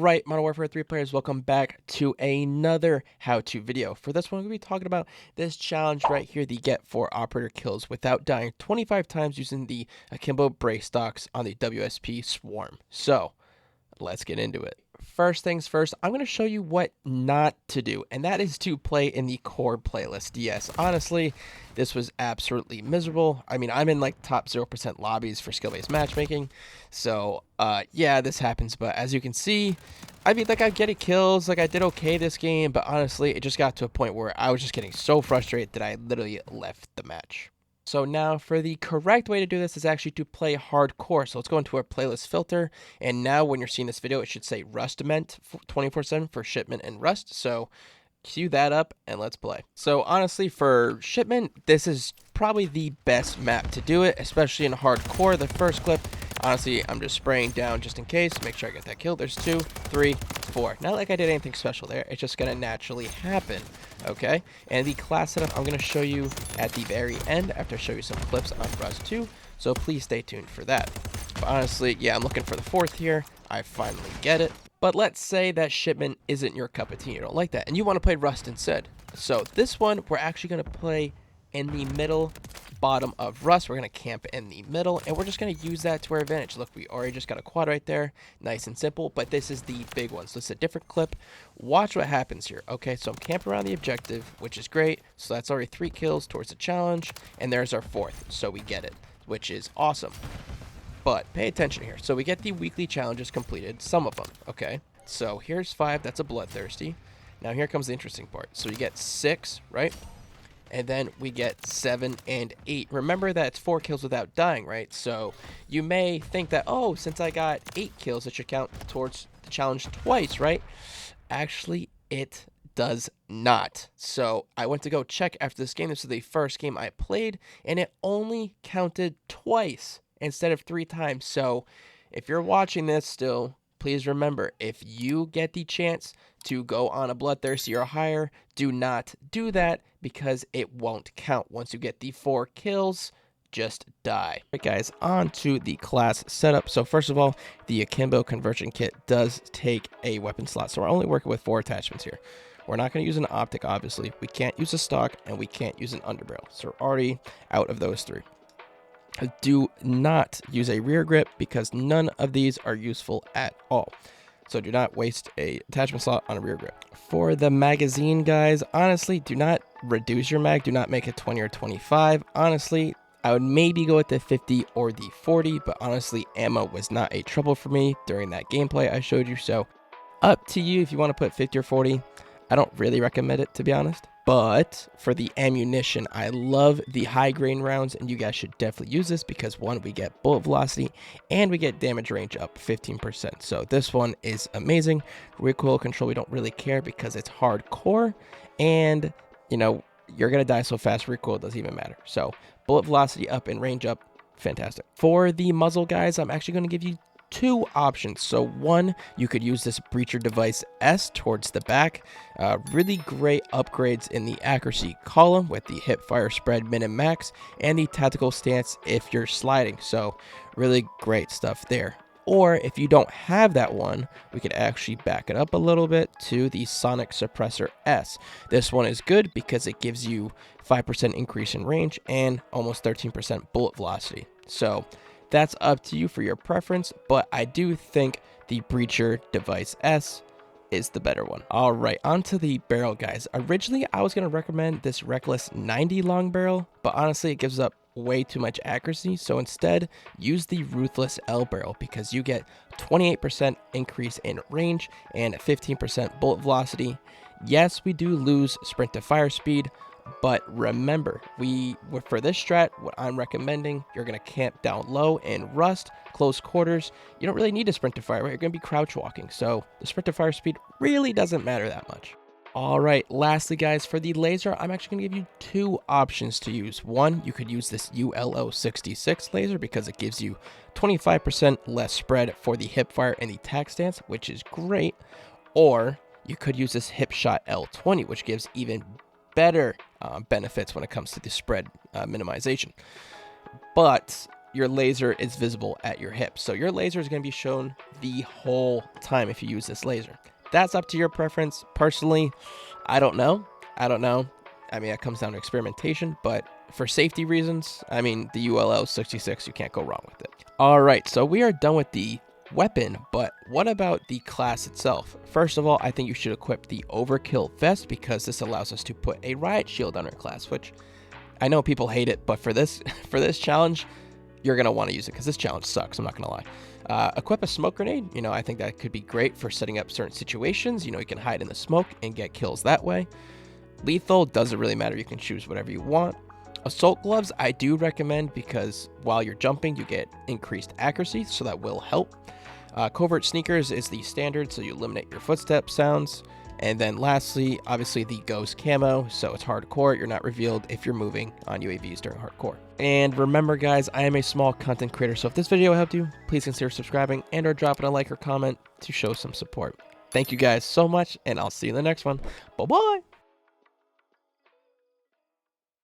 Alright, Modern Warfare 3 players, welcome back to another how-to video. For this one, we're going to be talking about this challenge right here, the get 4 operator kills without dying 25 times using the Akimbo brace stocks on the WSP Swarm. So, let's get into it. First things first, I'm going to show you what not to do, and that is to play in the core playlist. Yes, honestly, this was absolutely miserable. I mean, I'm in like top 0% lobbies for skill-based matchmaking, so yeah, this happens. But as you can see, I mean, like, I'm getting kills, like I did okay this game, but honestly, it just got to a point where I was just getting so frustrated that I literally left the match. So now for the correct way to do this is actually to play hardcore. So let's go into our playlist filter. And now when you're seeing this video, it should say Rustment 24/7 for Shipment and Rust. So cue that up and let's play. So honestly, for Shipment, this is probably the best map to do it, especially in hardcore. The first clip, honestly, I'm just spraying down just in case. Make sure I get that kill. There's 2, 3, 4. Not like I did anything special there. It's just going to naturally happen. Okay, and the class setup I'm going to show you at the very end after I show you some clips on Rust 2, so please stay tuned for that. But honestly, yeah, I'm looking for the 4th here. I finally get it. But let's say that Shipment isn't your cup of tea, you don't like that, and you want to play Rust instead. So this one, we're actually going to play in the middle bottom of Rust. We're going to camp in the middle, and we're just going to use that to our advantage. Look, we already just got a quad right there. Nice and simple, but this is the big one. So it's a different clip. Watch what happens here. Okay, so I'm camping around the objective, which is great. So that's already 3 kills towards the challenge, and there's our 4th. So we get it, which is awesome. But pay attention here. So we get the weekly challenges completed, some of them, okay? So here's 5, that's a bloodthirsty. Now here comes the interesting part. So you get 6, right? And then we get 7 and 8. Remember that it's 4 kills without dying, right? So you may think that, oh, since I got 8 kills, it should count towards the challenge twice, right? Actually, it does not. So I went to go check after this game. This is the first game I played, and it only counted twice instead of 3 times. So if you're watching this still, please remember, if you get the chance to go on a bloodthirsty or higher, do not do that because it won't count. Once you get the 4 kills, just die. Alright guys, on to the class setup. So first of all, the Akimbo conversion kit does take a weapon slot. So we're only working with 4 attachments here. We're not going to use an optic, obviously. We can't use a stock, and we can't use an underbarrel. So we're already out of those 3. Do not use a rear grip because none of these are useful at all. So do not waste a attachment slot on a rear grip. For the magazine, guys, honestly, do not reduce your mag. Do not make it 20 or 25. Honestly, I would maybe go with the 50 or the 40, but honestly, ammo was not a trouble for me during that gameplay I showed you. So up to you if you want to put 50 or 40. I don't really recommend it, to be honest. But for the ammunition, I love the high grain rounds, and you guys should definitely use this because 1, we get bullet velocity and we get damage range up 15%. So this one is amazing. Recoil control, we don't really care because it's hardcore, and you know, you're gonna die so fast, recoil doesn't even matter. So bullet velocity up and range up, fantastic. For the muzzle, guys, I'm actually gonna give you 2 options. So 1, you could use this breacher device S towards the back. Really great upgrades in the accuracy column with the hip fire spread min and max and the tactical stance if you're sliding. So really great stuff there. Or if you don't have that one, we could actually back it up a little bit to the Sonic Suppressor S. This one is good because it gives you 5% increase in range and almost 13% bullet velocity. So that's up to you for your preference, but I do think the Breacher Device S is the better one. All right, onto the barrel, guys. Originally, I was going to recommend this Reckless 90 long barrel, but honestly, it gives up way too much accuracy. So instead, use the Ruthless L barrel because you get 28% increase in range and 15% bullet velocity. Yes, we do lose sprint to fire speed, but remember, for this strat, what I'm recommending, you're going to camp down low in Rust, close quarters. You don't really need to sprint to fire, right? You're going to be crouch walking. So the sprint to fire speed really doesn't matter that much. All right, lastly, guys, for the laser, I'm actually going to give you 2 options to use. 1, you could use this ULO66 laser because it gives you 25% less spread for the hip fire and the tac stance, which is great. Or you could use this Hip Shot L20, which gives even better benefits when it comes to the spread minimization. But your laser is visible at your hip. So your laser is going to be shown the whole time if you use this laser. That's up to your preference. Personally, I don't know. I mean, it comes down to experimentation, but for safety reasons, I mean, the ULL 66, you can't go wrong with it. All right, so we are done with the weapon, but what about the class itself? First of all, I think you should equip the Overkill Vest because this allows us to put a riot shield on our class, which I know people hate it, but for this challenge, you're gonna want to use it because this challenge sucks. I'm not gonna lie. Equip a smoke grenade. You know, I think that could be great for setting up certain situations. You know, you can hide in the smoke and get kills that way. Lethal doesn't really matter. You can choose whatever you want. Assault gloves, I do recommend because while you're jumping, you get increased accuracy, so that will help. Covert sneakers is the standard, so you eliminate your footstep sounds. And then lastly, obviously the ghost camo, so it's hardcore. You're not revealed if you're moving on UAVs during hardcore. And remember guys, I am a small content creator, so if this video helped you, please consider subscribing and or dropping a like or comment to show some support. Thank you guys so much, and I'll see you in the next one. Bye-bye!